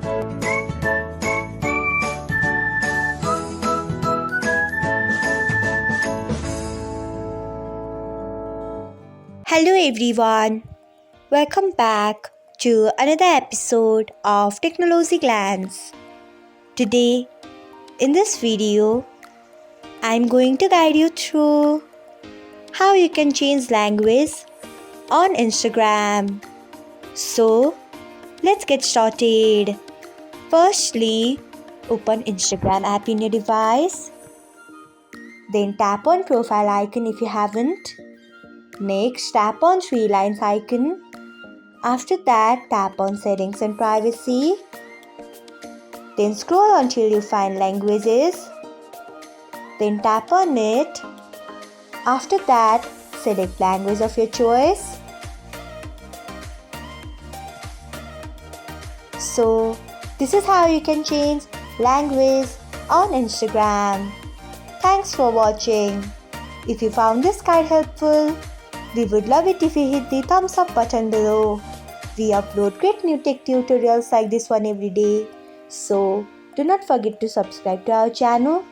Hello everyone, welcome back to another episode of Technologyglance. Today, in this video, I'm going to guide you through how you can change language on Instagram. So, let's get started. Firstly, open Instagram app in your device. Then tap on profile icon if you haven't. Next, tap on three lines icon. After that, tap on settings and privacy. Then scroll until you find languages. Then tap on it. After that, select language of your choice. So, this is how you can change language on Instagram. Thanks for watching. If you found this guide helpful, we would love it if you hit the thumbs up button below. We upload great new tech tutorials like this one every day. So, do not forget to subscribe to our channel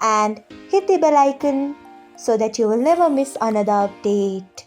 and hit the bell icon so that you will never miss another update.